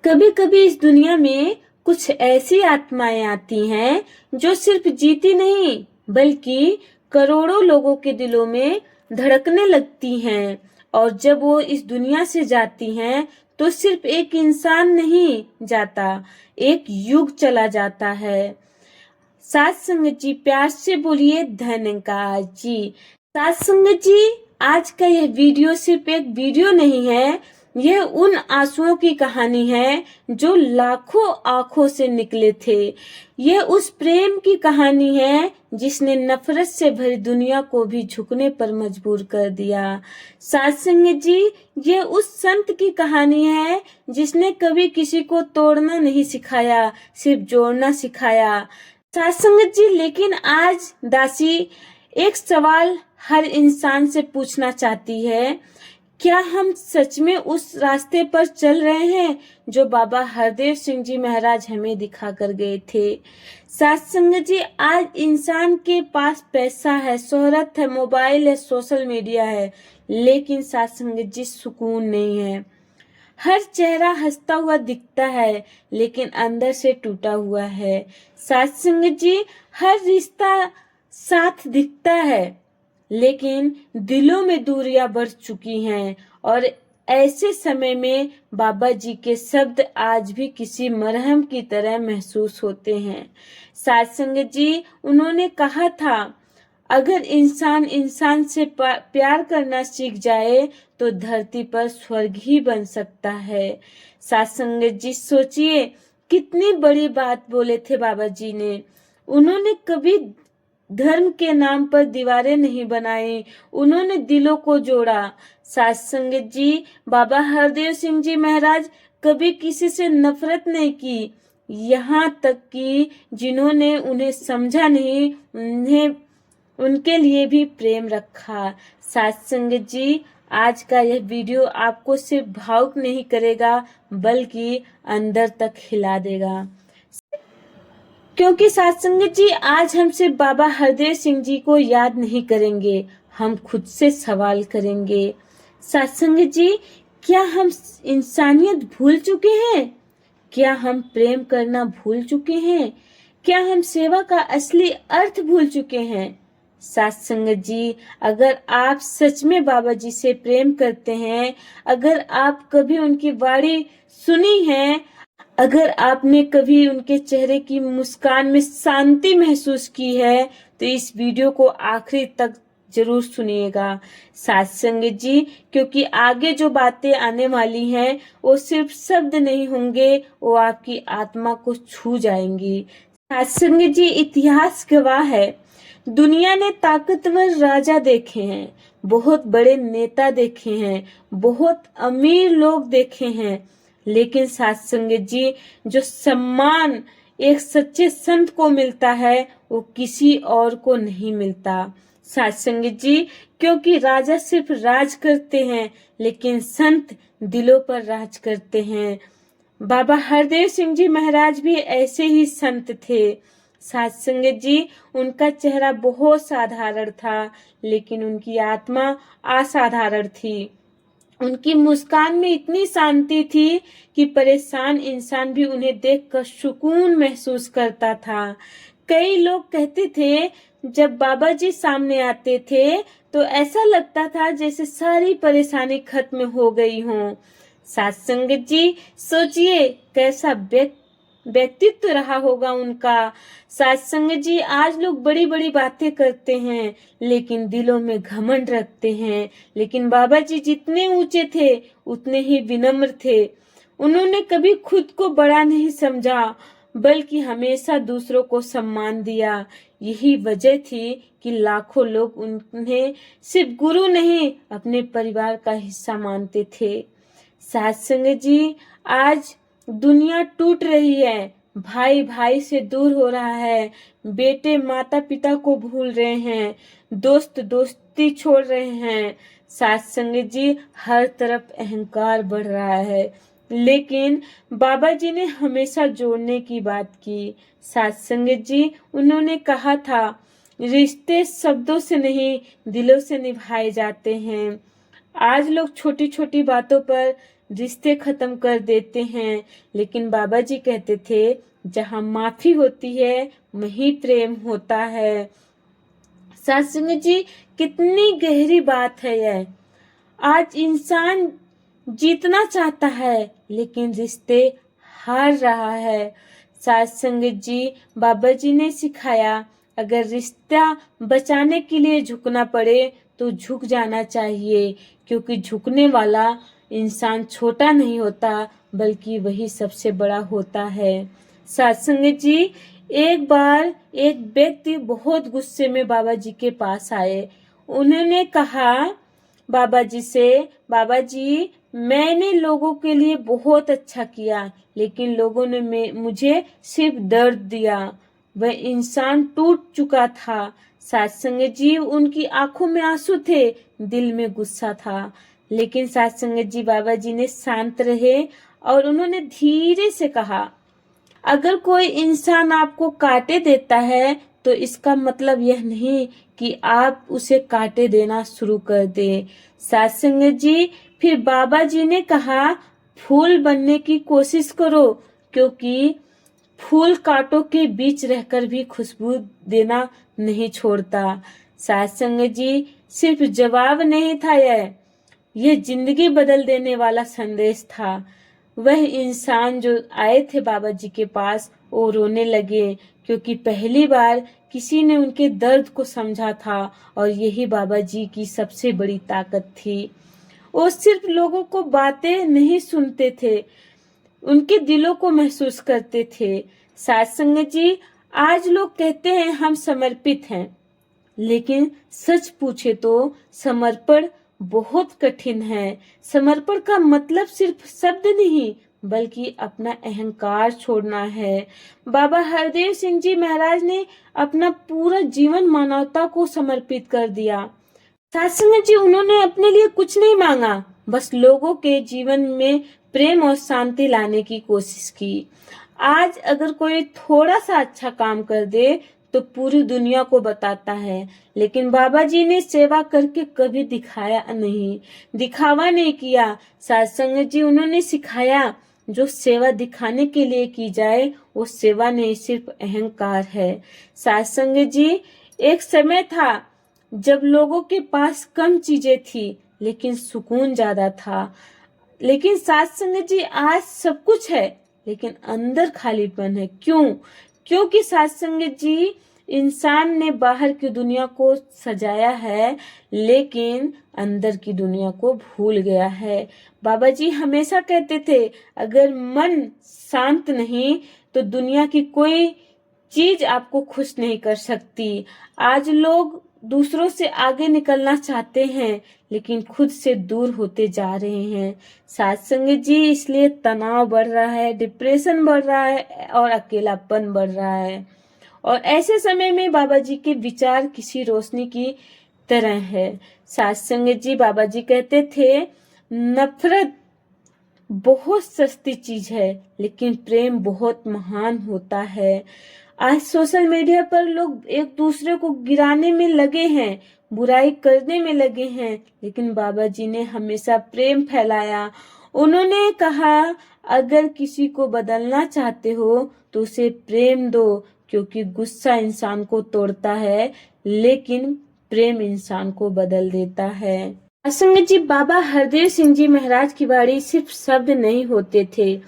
कभी कभी इस दुनिया में कुछ ऐसी आत्माएं आती हैं जो सिर्फ जीती नहीं बल्कि करोड़ों लोगों के दिलों में धड़कने लगती हैं। और जब वो इस दुनिया से जाती हैं तो सिर्फ एक इंसान नहीं जाता, एक युग चला जाता है। सात संगत जी, प्यार से बोलिए धन्यकार जी। सात संगत जी, आज का यह वीडियो सिर्फ एक वीडियो नहीं है, यह उन आंसुओं की कहानी है जो लाखों आंखों से निकले थे। यह उस प्रेम की कहानी है जिसने नफरत से भरी दुनिया को भी झुकने पर मजबूर कर दिया। सात संगत जी, यह उस संत की कहानी है जिसने कभी किसी को तोड़ना नहीं सिखाया, सिर्फ जोड़ना सिखाया। सात संगत जी, लेकिन आज दासी एक सवाल हर इंसान से पूछना चाहती है, क्या हम सच में उस रास्ते पर चल रहे हैं जो बाबा हरदेव सिंह जी महाराज हमें दिखा कर गए थे। सात संगत जी, आज इंसान के पास पैसा है, शोहरत है, मोबाइल है, सोशल मीडिया है, लेकिन सात संगत जी सुकून नहीं है। हर चेहरा हंसता हुआ दिखता है लेकिन अंदर से टूटा हुआ है। सात संगत जी, हर रिश्ता साथ दिखता है लेकिन दिलों में दूरियां बढ़ चुकी हैं। और ऐसे समय में बाबा जी के शब्द आज भी किसी मरहम की तरह महसूस होते हैं। सात संगत जी, उन्होंने कहा था, अगर इंसान इंसान से प्यार करना सीख जाए तो धरती पर स्वर्ग ही बन सकता है। सात संगत जी, सोचिए कितनी बड़ी बात बोले थे बाबा जी ने। उन्होंने कभी धर्म के नाम पर दीवारें नहीं बनाई, उन्होंने दिलों को जोड़ा। सात संगत जी, बाबा हरदेव सिंह जी महाराज कभी किसी से नफरत नहीं की, यहाँ तक कि जिन्होंने उन्हें समझा नहीं उन्हें उनके लिए भी प्रेम रखा। सात संगत जी, आज का यह वीडियो आपको सिर्फ भावुक नहीं करेगा बल्कि अंदर तक हिला देगा। क्योंकि सात संगत जी, आज हम सिर्फ बाबा हरदेव सिंह जी को याद नहीं करेंगे, हम खुद से सवाल करेंगे। सात संगत जी, क्या हम इंसानियत भूल चुके हैं? क्या हम प्रेम करना भूल चुके हैं? क्या हम सेवा का असली अर्थ भूल चुके हैं? सात संगत जी, अगर आप सच में बाबा जी से प्रेम करते हैं, अगर आप कभी उनकी वाणी सुनी है, अगर आपने कभी उनके चेहरे की मुस्कान में शांति महसूस की है, तो इस वीडियो को आखिरी तक जरूर सुनिएगा। सात संगत जी, क्योंकि आगे जो बातें आने वाली हैं वो सिर्फ शब्द नहीं होंगे, वो आपकी आत्मा को छू जाएंगी। सात संगत जी, इतिहास गवाह है, दुनिया ने ताकतवर राजा देखे हैं, बहुत बड़े नेता देखे हैं, बहुत अमीर लोग देखे हैं, लेकिन सात संगत जी, जो सम्मान एक सच्चे संत को मिलता है वो किसी और को नहीं मिलता। सात संगत जी, क्योंकि राजा सिर्फ राज करते हैं लेकिन संत दिलों पर राज करते हैं। बाबा हरदेव सिंह जी महाराज भी ऐसे ही संत थे। सात संगत जी, उनका चेहरा बहुत साधारण था लेकिन उनकी आत्मा असाधारण थी। उनकी मुस्कान में इतनी शांति थी कि परेशान इंसान भी उन्हें देखकर सुकून महसूस करता था। कई लोग कहते थे, जब बाबा जी सामने आते थे तो ऐसा लगता था जैसे सारी परेशानी खत्म हो गई हो। सात संगत जी, सोचिए कैसा व्यक्तित्व रहा होगा उनका। सात संगत जी, आज लोग बड़ी बड़ी बातें करते हैं लेकिन दिलों में घमंड रखते हैं, लेकिन बाबा जी जितने ऊंचे थे उतने ही विनम्र थे। उन्होंने कभी खुद को बड़ा नहीं समझा बल्कि हमेशा दूसरों को सम्मान दिया। यही वजह थी कि लाखों लोग उन्हें सिर्फ गुरु नहीं अपने परिवार का हिस्सा मानते थे। सात संगत जी, आज दुनिया टूट रही है, भाई भाई से दूर हो रहा है, बेटे माता पिता को भूल रहे हैं, दोस्त दोस्ती छोड़ रहे हैं। सात संगत जी, हर तरफ अहंकार बढ़ रहा है, लेकिन बाबा जी ने हमेशा जोड़ने की बात की। सात संगत जी, उन्होंने कहा था, रिश्ते शब्दों से नहीं दिलों से निभाए जाते हैं। आज लोग छोटी छोटी बातों पर रिश्ते खत्म कर देते हैं, लेकिन बाबा जी कहते थे जहाँ माफी होती है वहीं प्रेम होता है। सत्संग जी, कितनी गहरी बात है यह। आज इंसान जीतना चाहता है लेकिन रिश्ते हार रहा है। सत्संग जी, बाबा जी ने सिखाया अगर रिश्ता बचाने के लिए झुकना पड़े तो झुक जाना चाहिए, क्योंकि झुकने वाला इंसान छोटा नहीं होता बल्कि वही सबसे बड़ा होता है। सत्संग जी, एक बार एक व्यक्ति बहुत गुस्से में बाबा जी के पास आए। उन्होंने कहा बाबा जी से, बाबा जी, मैंने लोगों के लिए बहुत अच्छा किया लेकिन लोगों ने मुझे सिर्फ दर्द दिया। वह इंसान टूट चुका था। सत्संग जी, उनकी आंखों में आंसू थे, दिल में गुस्सा था। लेकिन सत्संग जी, बाबा जी ने शांत रहे और उन्होंने धीरे से कहा, अगर कोई इंसान आपको काटे देता है तो इसका मतलब यह नहीं कि आप उसे काटे देना शुरू कर दे। सत्संग जी, फिर बाबा जी ने कहा फूल बनने की कोशिश करो, क्योंकि फूल कांटों के बीच रहकर भी खुशबू देना नहीं छोड़ता। सत्संग जी, सिर्फ जवाब नहीं था यह जिंदगी बदल देने वाला संदेश था। वह इंसान जो आए थे बाबा जी के पास वो रोने लगे, क्योंकि पहली बार किसी ने उनके दर्द को समझा था और यही बाबा जी की सबसे बड़ी ताकत थी। वो सिर्फ लोगों को बातें नहीं सुनते थे, उनके दिलों को महसूस करते थे। सत्संग जी, आज लोग कहते हैं हम समर्पित हैं, लेकिन सच पूछे तो समर्पण बहुत कठिन है। समर्पण का मतलब सिर्फ शब्द नहीं बल्कि अपना अहंकार छोड़ना है। बाबा हरदेव सिंह जी महाराज ने अपना पूरा जीवन मानवता को समर्पित कर दिया। सत्संग जी, उन्होंने अपने लिए कुछ नहीं मांगा, बस लोगों के जीवन में प्रेम और शांति लाने की कोशिश की। आज अगर कोई थोड़ा सा अच्छा काम कर दे तो पूरी दुनिया को बताता है, लेकिन बाबा जी ने सेवा करके कभी दिखाया नहीं, दिखावा नहीं किया। सत्संग जी, उन्होंने सिखाया जो सेवा दिखाने के लिए की जाए वो सेवा नहीं, सिर्फ अहंकार है। सत्संग जी, एक समय था जब लोगों के पास कम चीजें थी लेकिन सुकून ज्यादा था। लेकिन सत्संग जी, आज सब कुछ है लेकिन अंदर खालीपन है। क्यों? क्योंकि सत्संग जी, इंसान ने बाहर की दुनिया को सजाया है लेकिन अंदर की दुनिया को भूल गया है। बाबा जी हमेशा कहते थे अगर मन शांत नहीं तो दुनिया की कोई चीज आपको खुश नहीं कर सकती। आज लोग दूसरों से आगे निकलना चाहते हैं लेकिन खुद से दूर होते जा रहे हैं। सत्संग जी, इसलिए तनाव बढ़ रहा है, डिप्रेशन बढ़ रहा है और अकेलापन बढ़ रहा है। और ऐसे समय में बाबा जी के विचार किसी रोशनी की तरह है। सत्संग जी, बाबा जी कहते थे नफरत बहुत सस्ती चीज है लेकिन प्रेम बहुत महान होता है। आज सोशल मीडिया पर लोग एक दूसरे को गिराने में लगे हैं, बुराई करने में लगे हैं, लेकिन बाबा जी ने हमेशा प्रेम फैलाया। उन्होंने कहा अगर किसी को बदलना चाहते हो तो उसे प्रेम दो, क्योंकि गुस्सा इंसान को तोड़ता है लेकिन प्रेम इंसान को बदल देता है। सत्संग जी, बाबा हरदेव सिंह जी महाराज की वाणी सिर्फ शब्द नहीं होते थे,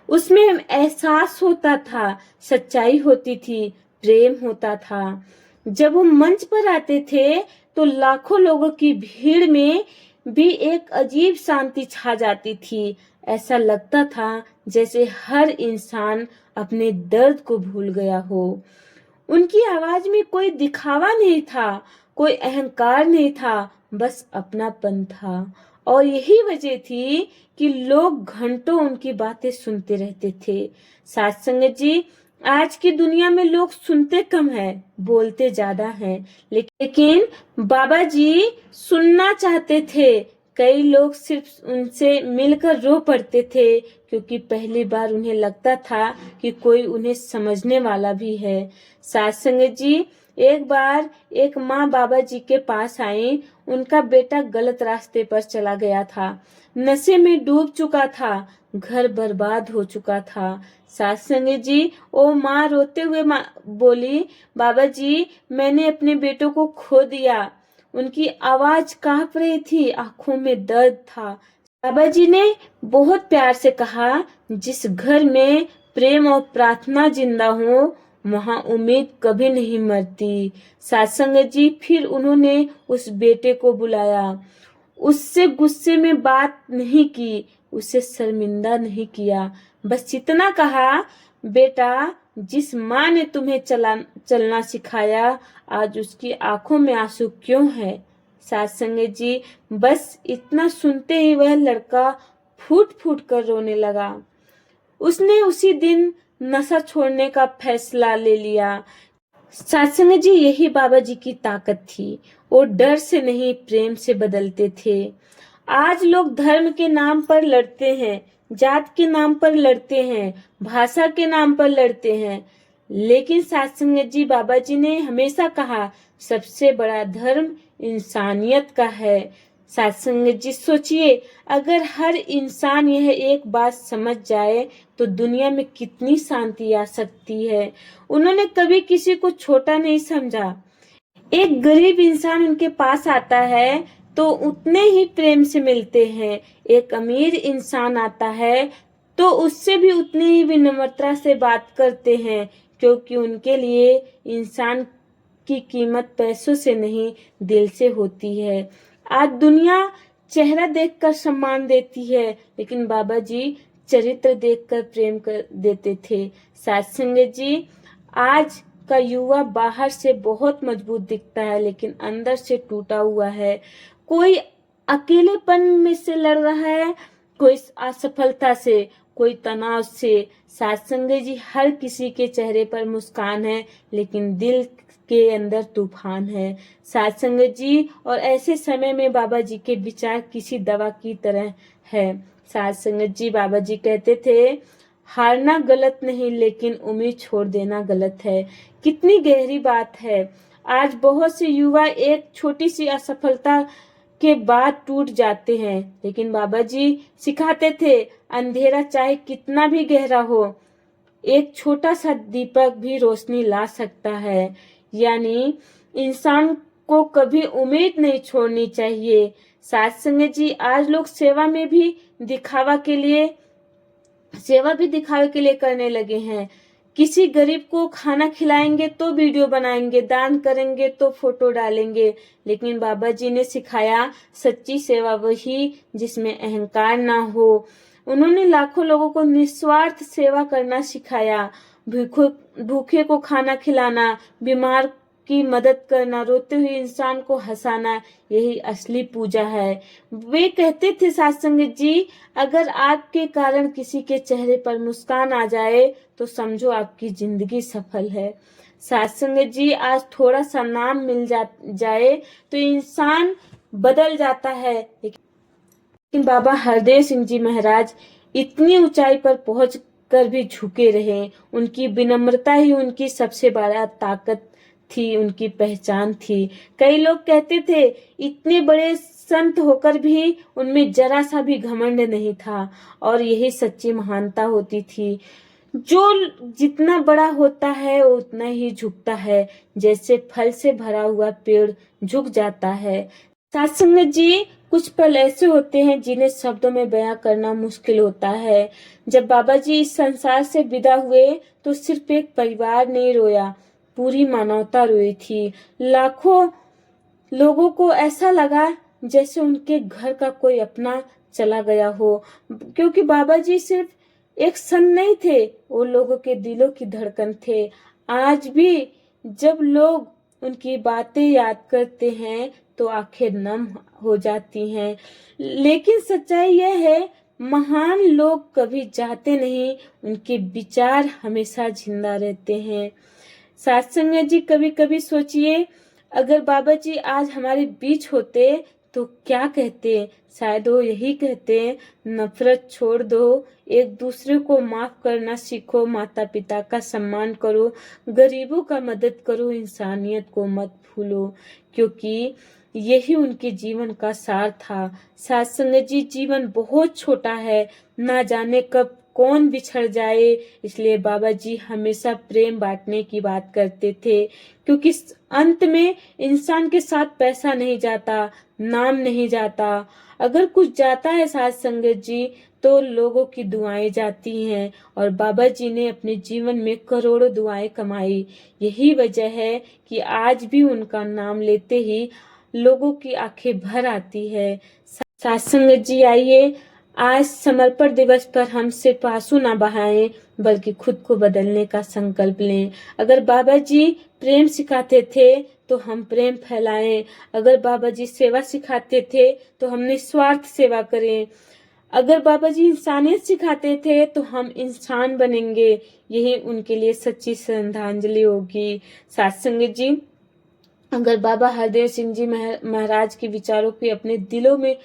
उसमें एहसास होता था, सच्चाई होती थी, प्रेम होता था। जब वो मंच पर आते थे तो लाखों लोगों की भीड़ में भी एक अजीब शांति छा जाती थी। ऐसा लगता था जैसे हर इंसान अपने दर्द को भूल गया हो। उनकी आवाज में कोई दिखावा नहीं था, कोई अहंकार नहीं था, बस अपनापन था। और यही वजह थी कि लोग घंटों उनकी बातें सुनते रहते थे। सत्संग जी, आज की दुनिया में लोग सुनते कम है, बोलते ज्यादा हैं, लेकिन बाबा जी सुनना चाहते थे। कई लोग सिर्फ उनसे मिलकर रो पड़ते थे, क्योंकि पहली बार उन्हें लगता था कि कोई उन्हें समझने वाला भी है। सत्संग जी, एक बार एक माँ बाबा जी के पास आई, उनका बेटा गलत रास्ते पर चला गया था। नशे में डूब चुका था, घर बर्बाद हो चुका था। सत्संग जी, ओ माँ रोते हुए बोली, बाबा जी मैंने अपने बेटों को खो दिया। उनकी आवाज कांप रही थी, आंखों में दर्द था। बाबा जी ने बहुत प्यार से कहा, जिस घर में प्रेम और प्रार्थना जिंदा हो वहां उम्मीद कभी नहीं मरती। सत्संग जी, फिर उन्होंने उस बेटे को बुलाया। उससे गुस्से में बात नहीं की, उसे शर्मिंदा नहीं किया, बस इतना कहा, बेटा जिस माँ ने तुम्हें चलना सिखाया आज उसकी आंखों में आंसू क्यों है। सत्संग जी, बस इतना सुनते ही वह लड़का फूट फूट कर रोने लगा। उसने उसी दिन नशा छोड़ने का फैसला ले लिया। सत्संग जी, यही बाबा जी की ताकत थी। वो डर से नहीं प्रेम से बदलते थे। आज लोग धर्म के नाम पर लड़ते हैं, जात के नाम पर लड़ते हैं, भाषा के नाम पर लड़ते हैं, लेकिन सत्संग जी, बाबा जी ने हमेशा कहा सबसे बड़ा धर्म इंसानियत का है। सत्संग जी, सोचिए अगर हर इंसान यह एक बात समझ जाए तो दुनिया में कितनी शांति आ सकती है। उन्होंने कभी किसी को छोटा नहीं समझा। एक गरीब इंसान उनके पास आता है तो उतने ही प्रेम से मिलते हैं। एक अमीर इंसान आता है तो उससे भी उतनी ही विनम्रता से बात करते हैं, क्योंकि उनके लिए इंसान की कीमत पैसों से नहीं दिल से होती है। आज दुनिया चेहरा देखकर सम्मान देती है, लेकिन बाबा जी चरित्र देखकर प्रेम कर देते थे। सत्संग जी, आज का युवा बाहर से बहुत मजबूत दिखता है लेकिन अंदर से टूटा हुआ है। कोई अकेलेपन में से लड़ रहा है, कोई असफलता से, कोई तनाव से। सत्संग जी, हर किसी के चेहरे पर मुस्कान है लेकिन दिल के अंदर तूफान है। सत्संग जी, और ऐसे समय में बाबा जी के विचार किसी दवा की तरह है। सत्संग जी, बाबा जी कहते थे, हारना गलत नहीं लेकिन उम्मीद छोड़ देना गलत है। कितनी गहरी बात है। आज बहुत से युवा एक छोटी सी असफलता के बाद टूट जाते हैं, लेकिन बाबा जी सिखाते थे अंधेरा चाहे कितना भी गहरा हो, एक छोटा सा दीपक भी रोशनी ला सकता है। यानी इंसान को कभी उम्मीद नहीं छोड़नी चाहिए। सत्संग जी, आज लोग सेवा भी दिखावे के लिए करने लगे हैं। किसी गरीब को खाना खिलाएंगे तो वीडियो बनाएंगे, दान करेंगे तो फोटो डालेंगे, लेकिन बाबा जी ने सिखाया सच्ची सेवा वही जिसमें अहंकार ना हो। उन्होंने लाखों लोगों को निस्वार्थ सेवा करना सिखाया। भूखे को खाना खिलाना, बीमार की मदद करना, रोते हुए इंसान को हंसाना, यही असली पूजा है। वे कहते थे सत्संग जी, अगर आपके कारण किसी के चेहरे पर मुस्कान आ जाए तो समझो आपकी जिंदगी सफल है। सत्संग जी, आज थोड़ा सा नाम मिल जाए तो इंसान बदल जाता है, लेकिन बाबा हरदेव सिंह जी महाराज इतनी ऊंचाई पर पहुंच कर भी झुके रहे। उनकी विनम्रता ही उनकी सबसे बड़ा ताकत थी, उनकी पहचान थी। कई लोग कहते थे इतने बड़े संत होकर भी उनमें जरा सा भी घमंड नहीं था, और यही सच्ची महानता होती थी। जो जितना बड़ा होता है वो उतना ही झुकता है, जैसे फल से भरा हुआ पेड़ झुक जाता है। सत्संग जी, कुछ पल ऐसे होते हैं जिन्हें शब्दों में बयां करना मुश्किल होता है। जब बाबा जी इस संसार से विदा हुए तो सिर्फ एक परिवार नहीं रोया, पूरी मानवता रोई थी। लाखों लोगों को ऐसा लगा जैसे उनके घर का कोई अपना चला गया हो, क्योंकि बाबा जी सिर्फ एक संत नहीं थे, वो लोगों के दिलों की धड़कन थे। आज भी जब लोग उनकी बातें याद करते हैं तो आंखें नम हो जाती हैं। लेकिन सच्चाई यह है, महान लोग कभी जाते नहीं, उनके विचार हमेशा जिंदा रहते हैं। सत्संग जी, कभी कभी सोचिए अगर बाबा जी आज हमारे बीच होते तो क्या कहते। शायद वो यही कहते, नफरत छोड़ दो, एक दूसरे को माफ करना सीखो, माता पिता का सम्मान करो, गरीबों का मदद करो, इंसानियत को मत भूलो। क्योंकि यही उनके जीवन का सार था। साथ संगत जी, जीवन बहुत छोटा है, ना जाने कब कौन बिछड़ जाए, इसलिए बाबा जी हमेशा प्रेम बांटने की बात करते थे, क्योंकि अंत में इंसान के साथ पैसा नहीं जाता, नाम नहीं जाता, अगर कुछ जाता है साथ संगत जी तो लोगों की दुआएं जाती हैं। और बाबा जी ने अपने जीवन में करोड़ों दुआएं कमाई। यही वजह है कि आज भी उनका नाम लेते ही लोगों की आंखें भर आती है। साथ संगत जी, आइए आज समर्पण दिवस पर हम सिर्फ आंसू ना बहाएं, बल्कि खुद को बदलने का संकल्प लें। अगर बाबा जी प्रेम सिखाते थे तो हम प्रेम फैलाएं। अगर बाबा जी सेवा सिखाते थे तो हम निस्वार्थ सेवा करें। अगर बाबा जी इंसानियत सिखाते थे तो हम इंसान बनेंगे। यही उनके लिए सच्ची श्रद्धांजलि होगी। साथ संगत जी, अगर बाबा हरदेव सिंह जी महाराज के विचारों की अपने दिलों में